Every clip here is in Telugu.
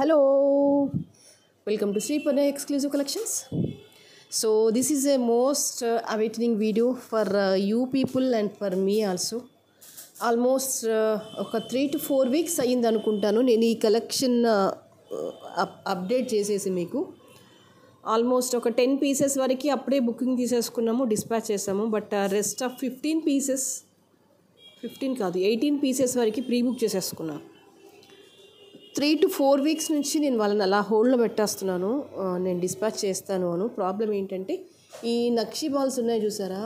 Hello, welcome to Sri Panay Exclusive Collections. So this is a most awaiting video for you people and for me also. Almost ఒక 3 to 4 వీక్స్ అయ్యింది అనుకుంటాను నేను ఈ కలెక్షన్ అప్డేట్ చేసేసి మీకు ఆల్మోస్ట్ ఒక 10 పీసెస్ వరకు అప్పుడే బుకింగ్ తీసేసుకున్నాము, డిస్పాచ్ చేసాము. బట్ రెస్ట్ ఆఫ్ 15 పీసెస్ 15 కాదు 18 పీసెస్ వరకు ప్రీ బుక్ చేసేసుకున్నాను. 3 to 4 వీక్స్ నుంచి నేను వాళ్ళని అలా హోల్డ్లో పెట్టేస్తున్నాను, నేను డిస్పాచ్ చేస్తాను అను. ప్రాబ్లం ఏంటంటే ఈ నక్షి బాల్స్ ఉన్నాయి చూసారా,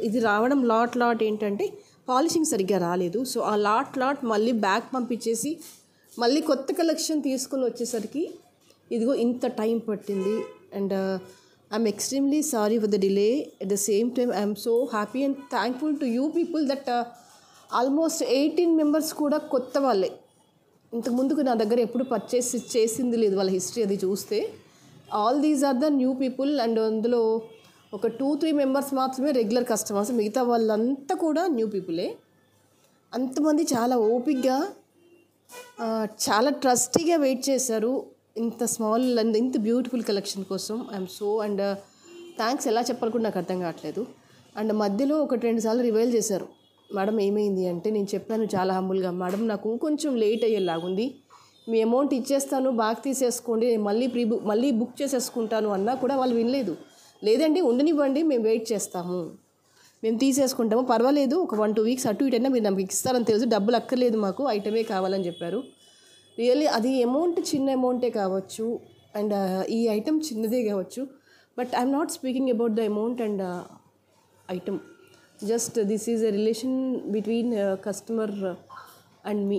ఇది రావడం లాట్ ఏంటంటే పాలిషింగ్ సరిగ్గా రాలేదు. సో ఆ లాట్ మళ్ళీ బ్యాక్ పంపించేసి మళ్ళీ కొత్త కలెక్షన్ తీసుకొని వచ్చేసరికి ఇదిగో ఇంత టైం పట్టింది. And I'm extremely sorry for the delay. At the same time I'm so happy and thankful to you people that almost 18 members కూడా కొత్త వాళ్ళే. ఇంతకుముందుకు నా దగ్గర ఎప్పుడు పర్చేస్ చేసింది లేదు వాళ్ళ హిస్టరీ అది చూస్తే. All these are the new people and అందులో ఒక 2-3 మెంబర్స్ మాత్రమే రెగ్యులర్ కస్టమర్స్, మిగతా వాళ్ళంతా కూడా న్యూ పీపులే. అంతమంది చాలా ఓపిక్గా చాలా ట్రస్టీగా వెయిట్ చేశారు ఇంత స్మాల్ అండ్ ఇంత బ్యూటిఫుల్ కలెక్షన్ కోసం. ఐఎమ్ సో అండ్ థ్యాంక్స్ ఎలా చెప్పాలకుండా నాకు అర్థం కావట్లేదు. అండ్ మధ్యలో 1-2 సార్లు రివైల్ చేశారు. మేడం ఏమైంది అంటే నేను చెప్పాను చాలా హంబుల్గా, మేడం నాకు కొంచెం లేట్ అయ్యేలాగుంది, మీ అమౌంట్ ఇచ్చేస్తాను బాగా తీసేసుకోండి, మళ్ళీ బుక్ చేసేసుకుంటాను అన్నా కూడా వాళ్ళు వినలేదు. లేదండి ఉండనివ్వండి, మేము వెయిట్ చేస్తాము, మేము తీసేసుకుంటాము, పర్వాలేదు ఒక 1-2 వీక్స్ అటు ఇటైనా మీరు నాకు ఇస్తారని తెలుసు, డబ్బులు అక్కర్లేదు మాకు, ఐటమే కావాలని చెప్పారు. రియల్లీ అది అమౌంట్ చిన్న అమౌంటే కావచ్చు అండ్ ఈ ఐటమ్ చిన్నదే కావచ్చు. But I'm not speaking about the amount and item. Just this is a relation between customer and me.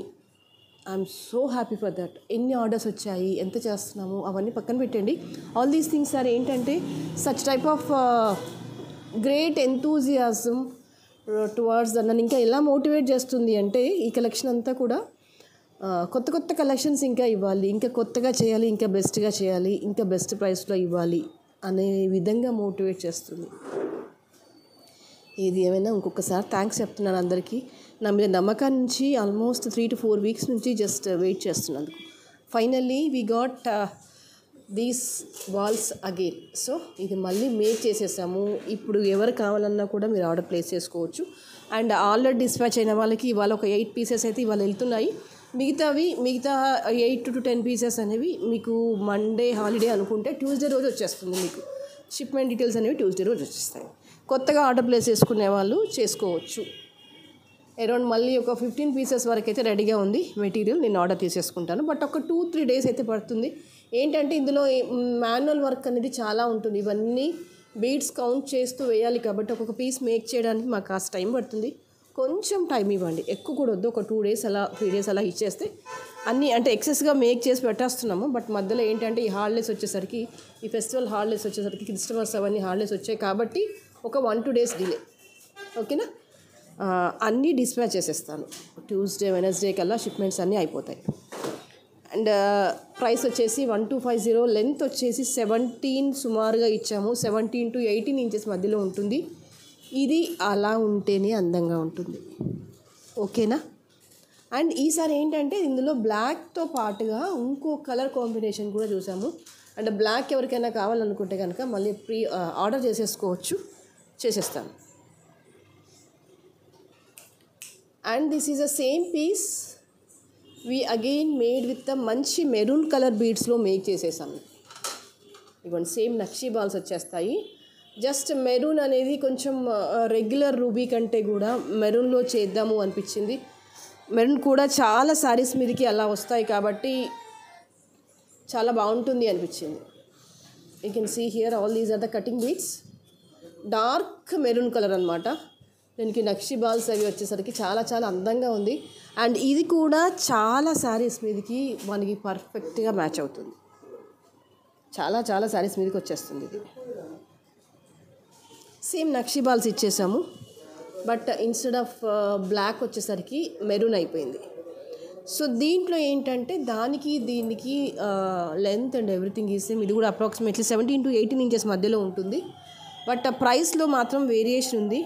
I'm so happy for that. ఎన్ని ఆర్డర్స్ వచ్చాయి, ఎంత చేస్తున్నాము అవన్నీ పక్కన పెట్టండి. ఆల్ దీస్ థింగ్స్ ఆర్ ఏంటంటే such type of great enthusiasm towards నన్ను ఇంకా ఎలా మోటివేట్ చేస్తుంది అంటే ఈ కలెక్షన్ అంతా కూడా కొత్త కలెక్షన్స్ ఇంకా ఇవ్వాలి, ఇంకా కొత్తగా చేయాలి, ఇంకా బెస్ట్గా చేయాలి, ఇంకా బెస్ట్ ప్రైస్లో ఇవ్వాలి అనే విధంగా మోటివేట్ చేస్తుంది. ఏది ఏమైనా ఇంకొకసారి థ్యాంక్స్ చెప్తున్నాను అందరికీ. నా మీద నమ్మకాన్ని నుంచి ఆల్మోస్ట్ 3 to 4 వీక్స్ నుంచి జస్ట్ వెయిట్ చేస్తున్నందుకు. Finally we got these balls again. So ఇది మళ్ళీ మేక్ చేసేసాము. ఇప్పుడు ఎవరు కావాలన్నా కూడా మీరు ఆర్డర్ ప్లేస్ చేసుకోవచ్చు. అండ్ ఆల్రెడీ డిస్పాచ్ అయిన వాళ్ళకి ఇవాళ ఒక 8 పీసెస్ అయితే ఇవాళ వెళ్తున్నాయి. మిగతా 8 to 10 పీసెస్ అనేవి మీకు మండే హాలిడే అనుకుంటే ట్యూస్డే రోజు వచ్చేస్తుంది. మీకు షిప్మెంట్ డీటెయిల్స్ అనేవి ట్యూస్డే రోజు వచ్చేస్తాయి. కొత్తగా ఆర్డర్ ప్లేస్ చేసుకునే వాళ్ళు చేసుకోవచ్చు. అరౌండ్ మళ్ళీ ఒక 15 పీసెస్ వరకు అయితే రెడీగా ఉంది మెటీరియల్, నేను ఆర్డర్ తీసేసుకుంటాను. బట్ ఒక 2-3 డేస్ అయితే పడుతుంది. ఏంటంటే ఇందులో మాన్యువల్ వర్క్ అనేది చాలా ఉంటుంది, ఇవన్నీ బీడ్స్ కౌంట్ చేస్తూ వేయాలి కాబట్టి ఒక్కొక్క పీస్ మేక్ చేయడానికి మాకు కాస్త టైం పడుతుంది. కొంచెం టైం ఇవ్వండి, ఎక్కువ కూడా వద్దు. ఒక 2 days అలా 3 days అలా ఇచ్చేస్తే అన్నీ అంటే ఎక్సెస్గా మేక్ చేసి పెట్టేస్తున్నాము. బట్ మధ్యలో ఏంటంటే ఈ హాలిడేస్ వచ్చేసరికి, ఈ ఫెస్టివల్ హాలిడేస్ వచ్చేసరికి, క్రిస్మస్ అవన్నీ హాలిడేస్ వచ్చాయి కాబట్టి ఒక 1-2 days డిలే. ఓకేనా, అన్నీ డిస్పాచ్ చేసేస్తాను. ట్యూస్డే వెనస్డే కల్లా షిప్మెంట్స్ అన్నీ అయిపోతాయి. అండ్ ప్రైస్ వచ్చేసి 1250, లెంత్ వచ్చేసి 17 సుమారుగా ఇచ్చాము. 17 to 18 ఇంచెస్ మధ్యలో ఉంటుంది. ఇది అలా ఉంటేనే అందంగా ఉంటుంది. ఓకేనా. అండ్ ఈసారి ఏంటంటే ఇందులో బ్లాక్తో పాటుగా ఇంకో కలర్ కాంబినేషన్ కూడా చూసాము. అండ్ బ్లాక్ ఎవరికైనా కావాలనుకుంటే కనుక మళ్ళీ ఆర్డర్ చేసేస్తాను. And this is the same piece we again made with the మంచి మెరూన్ కలర్ బీడ్స్లో మేక్ చేసేసాము. ఇవన్నీ సేమ్ నక్షి బాల్స్ వచ్చేస్తాయి. జస్ట్ మెరూన్ అనేది కొంచెం రెగ్యులర్ రూబీ కంటే కూడా మెరూన్లో చేద్దాము అనిపించింది. మెరూన్ కూడా చాలా శారీస్ మీదకి అలా వస్తాయి కాబట్టి చాలా బాగుంటుంది అనిపించింది. You can see here all these are the cutting beads. Dark maroon colour అనమాట. దీనికి నక్షి బాల్స్ అవి వచ్చేసరికి చాలా అందంగా ఉంది. అండ్ ఇది కూడా చాలా శారీస్ మీదకి మనకి పర్ఫెక్ట్గా మ్యాచ్ అవుతుంది. చాలా శారీస్ మీదకి వచ్చేస్తుంది. ఇది సేమ్ నక్షి బాల్స్ ఇచ్చేసాము, బట్ ఇన్స్టెడ్ ఆఫ్ బ్లాక్ వచ్చేసరికి మెరూన్ అయిపోయింది. సో దీంట్లో ఏంటంటే దీనికి లెంత్ అండ్ ఎవ్రీథింగ్ ఈ సేమ్. ఇది కూడా అప్రాక్సిమేట్లీ 17 to 18 ఇంచెస్ మధ్యలో ఉంటుంది. బట్ ప్రైస్లో మాత్రం వేరియేషన్ ఉంది.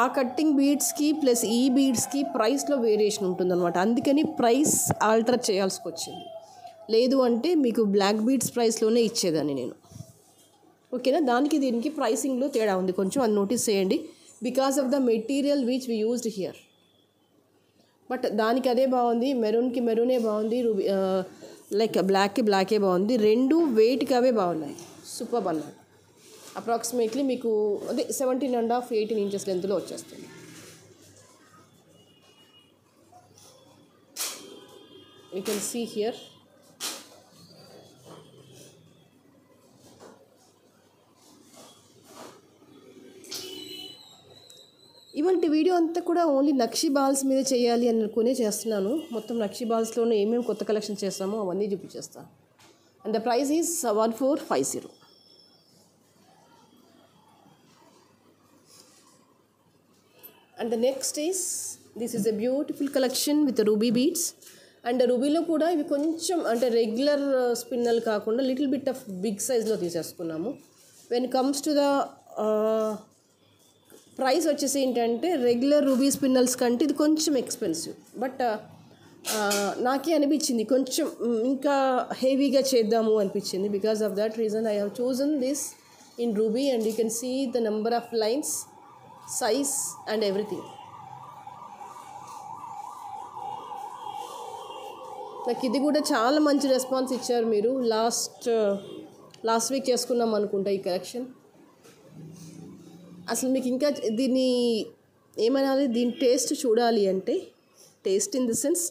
ఆ కట్టింగ్ బీడ్స్కి ప్లస్ ఈ బీడ్స్కి ప్రైస్లో వేరియేషన్ ఉంటుందన్నమాట. అందుకని ప్రైస్ ఆల్టర్ చేయాల్సి వచ్చింది. లేదు అంటే మీకు బ్లాక్ బీడ్స్ ప్రైస్లోనే ఇచ్చేదాన్ని నేను. ఓకేనా, దానికి దీనికి ప్రైసింగ్లో తేడా ఉంది కొంచెం, అది నోటీస్ చేయండి. Because of the material which we used here. But దానికి అదే బాగుంది, మెరూన్కి మెరూనే బాగుంది, లైక్ బ్లాక్కి బ్లాకే బాగుంది. రెండు వెయిట్కి అవే బాగున్నాయి, సూపర్ అన్నమాట. అప్రాక్సిమేట్లీ మీకు అదే 17.5 18 ఇంచెస్ లెంత్లో వచ్చేస్తుంది. You can see here. ఇవాళ వీడియో అంతా కూడా ఓన్లీ నక్షి బాల్స్ మీద చేయాలి అనుకునే చేస్తున్నాను. మొత్తం నక్షి బాల్స్లోనే ఏమేమి కొత్త కలెక్షన్ చేస్తామో అవన్నీ చూపించేస్తాను. And the price is 1450. And the next is this is a beautiful collection with ruby beads. And రూబీలో కూడా ఇవి కొంచెం అంటే రెగ్యులర్ స్పిన్నల్ కాకుండా లిటిల్ బిట్ ఆఫ్ బిగ్ సైజ్లో తీసేసుకున్నాము. When comes to the price వచ్చేసి ఏంటంటే రెగ్యులర్ రూబీ స్పిన్నల్స్ కంటే ఇది కొంచెం ఎక్స్పెన్సివ్. బట్ నాకే అనిపించింది కొంచెం ఇంకా హెవీగా చేద్దాము అనిపించింది. Because of that reason I have chosen this in ruby. And you can see the number of lines, size and everything. నాకు ఇది కూడా చాలా మంచి రెస్పాన్స్ ఇచ్చారు మీరు. లాస్ట్ వీక్ చేసుకున్నాం అనుకుంటా ఈ కలెక్షన్. అసలు మీకు ఇంకా దీన్ని ఏమనాలి, దీని టేస్ట్ చూడాలి అంటే, taste in the sense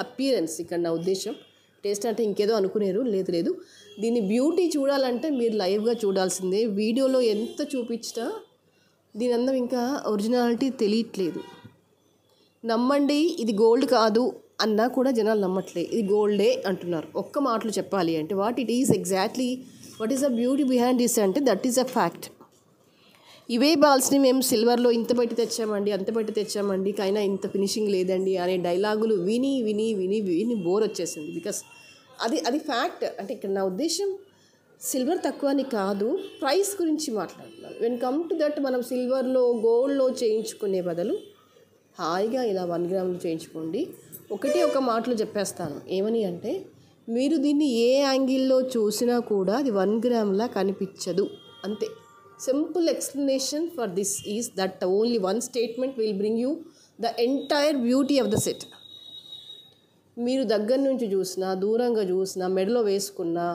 appearance ఇక్కడ నా ఉద్దేశం. టేస్ట్ అంటే ఇంకేదో అనుకునేరు, లేదు. దీని బ్యూటీ చూడాలంటే మీరు లైవ్గా చూడాల్సిందే. వీడియోలో ఎంత చూపించినా దీని అందం ఇంకా ఒరిజినాలిటీ తెలియట్లేదు. నమ్మండి, ఇది గోల్డ్ కాదు అన్నా కూడా జనాలు నమ్మట్లేదు, ఇది గోల్డే అంటున్నారు. ఒక్క మాటలు చెప్పాలి అంటే what it is exactly, what is the beauty behind this అంటే దట్ ఈస్ అ ఫ్యాక్ట్. ఇవే బాల్స్ని మేము సిల్వర్లో ఇంత పెట్టి తెచ్చామండి, అంత పెట్టి తెచ్చామండి, కైనా ఇంత ఫినిషింగ్ లేదండి అనే డైలాగులు విని విని విని విని బోర్ వచ్చేసింది. బికాస్ అది ఫ్యాక్ట్. అంటే ఇక్కడ నా ఉద్దేశం సిల్వర్ తక్కువ అని కాదు, ప్రైస్ గురించి మాట్లాడుతున్నాను. వెన్ కమ్ టు దట్ మనం సిల్వర్లో గోల్డ్లో చేయించుకునే బదులు హాయిగా ఇలా 1 గ్రామ్లో చేయించుకోండి. ఒక మాటలు చెప్పేస్తాను, ఏమని అంటే మీరు దీన్ని ఏ యాంగిల్లో చూసినా కూడా అది 1 గ్రామ్లా కనిపించదు, అంతే. Simple explanation for this is that only one statement will bring you the entire beauty of the set. మీరు దగ్గర నుంచి చూసినా, దూరంగా చూసినా, మెడలో వేసుకున్నా,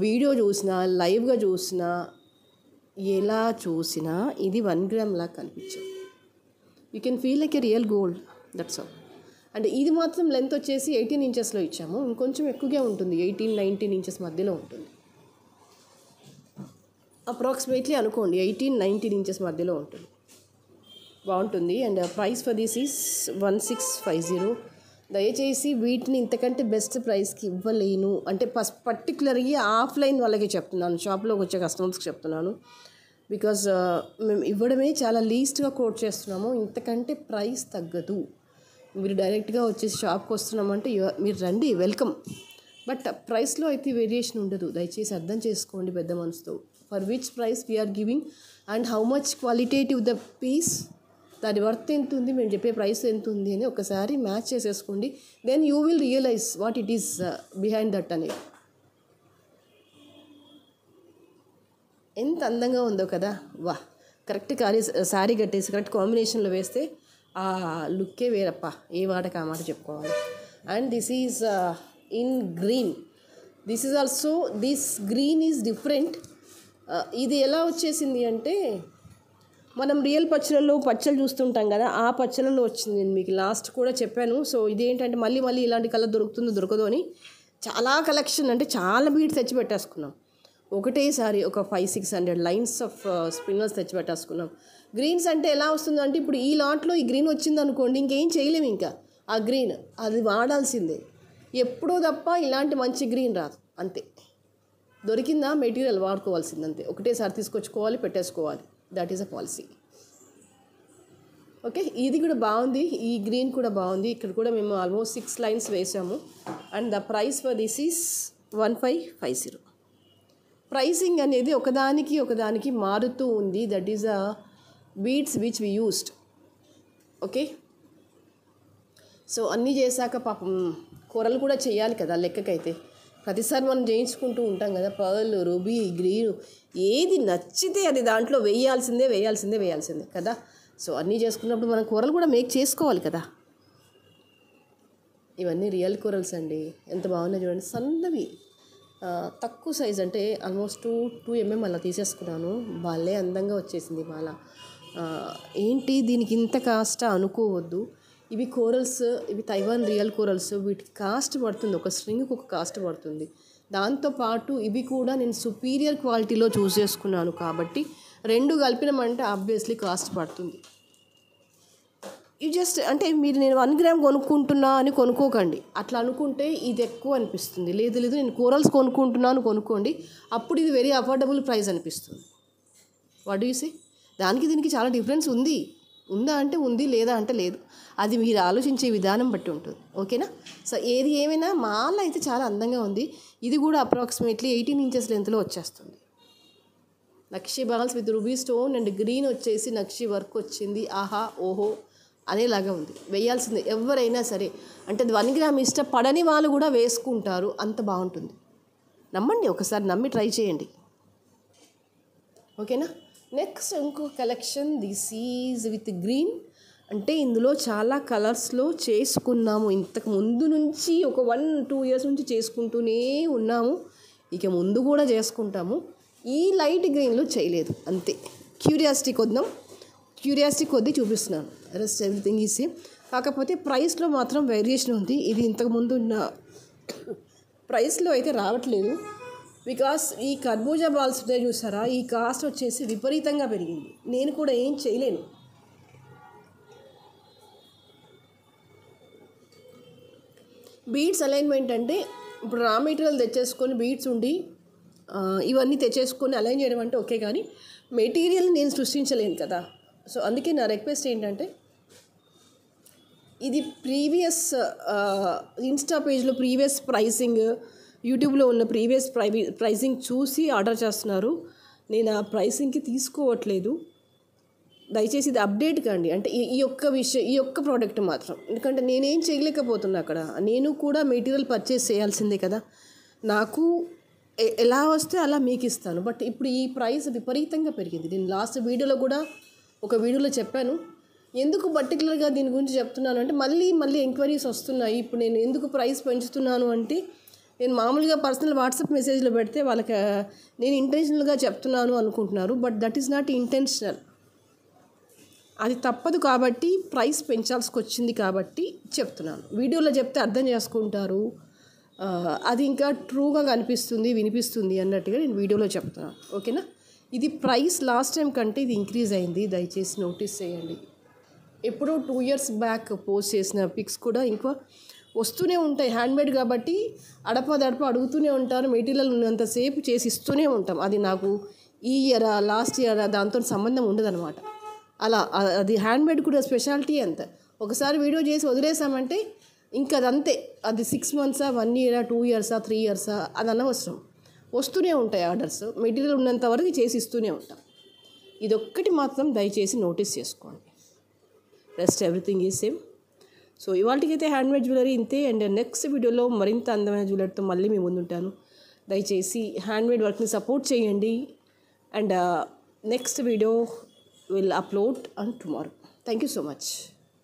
వీడియో చూసినా, లైవ్గా చూసినా, ఎలా చూసినా ఇది 1 గ్రామ్లా కనిపించదు. You can feel like a real gold, that's all. అంటే ఇది మాత్రం లెంత్ వచ్చేసి 18 ఇంచెస్లో ఇచ్చాము. ఇంకొంచెం ఎక్కువగా ఉంటుంది, 18-19 ఇంచెస్ మధ్యలో ఉంటుంది అప్రాక్సిమేట్లీ అనుకోండి. 18-19 ఇంచెస్ మధ్యలో ఉంటుంది, బాగుంటుంది. And price for this is 1650. దయచేసి వీటిని ఇంతకంటే బెస్ట్ ప్రైస్కి ఇవ్వలేను. అంటే పర్టికులర్గా ఆఫ్లైన్ వాళ్ళకి చెప్తున్నాను, షాప్లోకి వచ్చే కస్టమర్స్కి చెప్తున్నాను. బికాజ్ మేము ఇవ్వడమే చాలా లీస్ట్గా కోట్ చేస్తున్నాము, ఇంతకంటే ప్రైస్ తగ్గదు. మీరు డైరెక్ట్గా వచ్చేసి షాప్కి వస్తున్నామంటే మీరు రండి, వెల్కమ్. బట్ ప్రైస్లో అయితే వేరియేషన్ ఉండదు, దయచేసి అర్థం చేసుకోండి పెద్ద మనసుతో. For which price we are giving and how much qualitative the piece, దాని వర్త్ ఎంత ఉంది, మేము చెప్పే ప్రైస్ ఎంత ఉంది అని ఒకసారి మ్యాచ్ చేసేసుకోండి. Then you will realise what it is behind that అనేది. ఎంత అందంగా ఉందో కదా, వా. కరెక్ట్ శారీ కట్టేసి కరెక్ట్ కాంబినేషన్లో వేస్తే ఆ లుక్కే వేరప్ప, ఏ మాటకి ఆ మాట చెప్పుకోవాలి. And this is in green. This is also, this green is different. ఇది ఎలా వచ్చేసింది అంటే మనం రియల్ పచ్చళ్ళు చూస్తుంటాం కదా, ఆ పచ్చళ్ళలో వచ్చింది. నేను మీకు లాస్ట్ కూడా చెప్పాను. సో ఇదేంటంటే మళ్ళీ ఇలాంటి కలర్ దొరకదో అని చాలా కలెక్షన్, అంటే చాలా బీడ్స్ తెచ్చి పెట్టేసుకున్నాం ఒకటేసారి. ఒక 500-600 లైన్స్ ఆఫ్ స్పిన్నర్స్ తెచ్చి పెట్టేసుకున్నాం. గ్రీన్స్ అంటే ఎలా వస్తుందో అంటే ఇప్పుడు ఈ లాట్లో ఈ గ్రీన్ వచ్చింది అనుకోండి, ఇంకేం చేయలేము. ఇంకా ఆ గ్రీన్ అది వాడాల్సిందే, ఎప్పుడో తప్ప ఇలాంటి మంచి గ్రీన్ రాదు, అంతే. దొరికిందా మెటీరియల్ వాడుకోవాల్సింది, అంతే. ఒకటేసారి తీసుకొచ్చుకోవాలి, పెట్టేసుకోవాలి, that is a policy. Okay, ఇది కూడా బాగుంది, ఈ గ్రీన్ కూడా బాగుంది. ఇక్కడ కూడా మేము ఆల్మోస్ట్ 6 లైన్స్ వేసాము. And the price for this is 1550. Pricing అనేది ఒకదానికి మారుతూ ఉంది. That is a beads which we used. Okay, so అన్నీ చేశాక పాపం కూరలు కూడా చేయాలి కదా లెక్కకైతే. ప్రతిసారి మనం చేయించుకుంటూ ఉంటాం కదా, పర్ల్, రూబీ, గ్రీన్, ఏది నచ్చితే అది దాంట్లో వేయాల్సిందే కదా. సో అన్నీ చేసుకున్నప్పుడు మనం కూరలు కూడా మేక్ చేసుకోవాలి కదా. ఇవన్నీ రియల్ కూరల్స్ అండి. ఎంత బాగున్నాయి చూడండి, సన్నవి, తక్కువ సైజ్, అంటే ఆల్మోస్ట్ 2 mm అలా తీసేసుకున్నాను. భలే అందంగా వచ్చేసింది మాల. ఏంటి దీనికి ఇంత కాస్ట్ అనుకోవద్దు. ఇవి కోరల్స్, ఇవి తైవాన్ రియల్ కోరల్స్. వీటికి కాస్ట్ పడుతుంది, ఒక స్ట్రింగ్కి ఒక కాస్ట్ పడుతుంది. దాంతోపాటు ఇవి కూడా నేను సుపీరియర్ క్వాలిటీలో చూస్ చేసుకున్నాను కాబట్టి 2 కలిపినామంటే ఆబ్వియస్లీ కాస్ట్ పడుతుంది. ఇవి జస్ట్ అంటే మీరు నేను 1 gram కొనుక్కుంటున్నా అని కొనుక్కోకండి. అట్లా అనుకుంటే ఇది ఎక్కువ అనిపిస్తుంది. లేదు నేను కోరల్స్ కొనుక్కుంటున్నాను కొనుక్కోండి, అప్పుడు ఇది వెరీ అఫోర్డబుల్ ప్రైస్ అనిపిస్తుంది. What do you say? దానికి దీనికి చాలా డిఫరెన్స్ ఉందా అంటే ఉంది, లేదా అంటే లేదు. అది మీరు ఆలోచించే విధానం బట్టి ఉంటుంది. ఓకేనా? సో ఏది ఏమైనా మాల అయితే చాలా అందంగా ఉంది. ఇది కూడా అప్రాక్సిమేట్లీ 18 inches లెంత్లో వచ్చేస్తుంది. Nakshi balls with ruby stone and green వచ్చేసి నక్షి వర్క్ వచ్చింది. ఆహా ఓహో అనేలాగా ఉంది. వేయాల్సిందే ఎవరైనా సరే. అంటే 1 gram ఇష్టపడని వాళ్ళు కూడా వేసుకుంటారు, అంత బాగుంటుంది. నమ్మండి, ఒకసారి నమ్మి ట్రై చేయండి. ఓకేనా? నెక్స్ట్ ఇంకో collection, this is with green. అంటే ఇందులో చాలా కలర్స్లో చేసుకున్నాము. ఇంతకు ముందు నుంచి ఒక 1-2 years నుంచి చేసుకుంటూనే ఉన్నాము, ఇక ముందు కూడా చేసుకుంటాము. ఈ లైట్ గ్రీన్లో చేయలేదు, అంతే. క్యూరియాసిటీ కొద్దీ చూపిస్తున్నాను. Rest everything is same. కాకపోతే ప్రైస్లో మాత్రం వేరియేషన్ ఉంది. ఇది ఇంతకుముందు ఉన్న ప్రైస్లో అయితే రావట్లేదు. బికాస్ ఈ కర్బూజా బాల్స్ ఉంటాయి చూసారా, ఈ కాస్ట్ వచ్చేసి విపరీతంగా పెరిగింది. నేను కూడా ఏం చేయలేను. బీడ్స్ అలైన్మెంట్ అంటే ఇప్పుడు రా మెటీరియల్ తెచ్చేసుకొని బీడ్స్ ఉండి ఇవన్నీ తెచ్చేసుకొని అలైన్ చేయడం అంటే ఓకే, కానీ మెటీరియల్ నేను సృష్టించలేను కదా. సో అందుకే నా రిక్వెస్ట్ ఏంటంటే, ఇది ప్రీవియస్ ఇన్స్టా పేజ్లో ప్రీవియస్ ప్రైసింగ్, యూట్యూబ్లో ఉన్న ప్రీవియస్ ప్రైసింగ్ చూసి ఆర్డర్ చేస్తున్నారు. నేను ఆ ప్రైసింగ్కి తీసుకోవట్లేదు. దయచేసి ఇది అప్డేట్ కండి. అంటే ఈ ఒక్క ప్రోడక్ట్ మాత్రం, ఎందుకంటే నేనేం చేయలేకపోతున్నా అక్కడ. నేను కూడా మెటీరియల్ పర్చేస్ చేయాల్సిందే కదా. నాకు ఎలా వస్తే అలా మీకు ఇస్తాను. బట్ ఇప్పుడు ఈ ప్రైస్ విపరీతంగా పెరిగింది. నేను లాస్ట్ వీడియోలో కూడా ఒక వీడియోలో చెప్పాను. ఎందుకు పర్టికులర్గా దీని గురించి చెప్తున్నాను అంటే, మళ్ళీ ఎంక్వైరీస్ వస్తున్నాయి. ఇప్పుడు నేను ఎందుకు ప్రైస్ పెంచుతున్నాను అంటే, నేను మామూలుగా పర్సనల్ వాట్సాప్ మెసేజ్లో పెడితే వాళ్ళకి నేను ఇంటెన్షనల్గా చెప్తున్నాను అనుకుంటున్నారు. But that is not intentional. అది తప్పదు కాబట్టి ప్రైస్ పెంచాల్సి వచ్చింది కాబట్టి చెప్తున్నాను. వీడియోలో చెప్తే అర్థం చేసుకుంటారు, అది ఇంకా ట్రూగా కనిపిస్తుంది, వినిపిస్తుంది అన్నట్టుగా నేను వీడియోలో చెప్తున్నాను. ఓకేనా? ఇది ప్రైస్ లాస్ట్ టైం కంటే ఇది ఇంక్రీజ్ అయింది, దయచేసి నోటీస్ చేయండి. ఎప్పుడో 2 years బ్యాక్ పోస్ట్ చేసిన పిక్స్ కూడా ఇంకా వస్తూనే ఉంటాయి. హ్యాండ్మేడ్ కాబట్టి అడపదడప అడుగుతూనే ఉంటారు. మెటీరియల్ ఉన్నంతసేపు చేసి ఇస్తూనే ఉంటాం. అది నాకు ఈ ఇయర్ లాస్ట్ ఇయర్ దాంతో సంబంధం ఉండదన్నమాట. అలా అది హ్యాండ్మేడ్ కూడా స్పెషాలిటీ అంత. ఒకసారి వీడియో చేసి వదిలేసామంటే ఇంకా అదంతే. అది 6 months, 1 year, 2 years, 3 years అది అనవసరం. వస్తూనే ఉంటాయి ఆర్డర్స్. మెటీరియల్ ఉన్నంత వరకు చేసి ఇస్తూనే ఉంటాం. ఇదొక్కటి మాత్రం దయచేసి నోటీస్ చేసుకోండి. Rest everything is same. So ఇవాళకైతే హ్యాండ్మేడ్ జ్యువెలరీ ఇంతే. అండ్ నెక్స్ట్ వీడియోలో మరింత అందమైన జ్యువెలరీతో మళ్ళీ మీ ముందు ఉంటాను. దయచేసి హ్యాండ్మేడ్ వర్క్ని సపోర్ట్ చేయండి. And next video will upload on tomorrow. Thank you so much.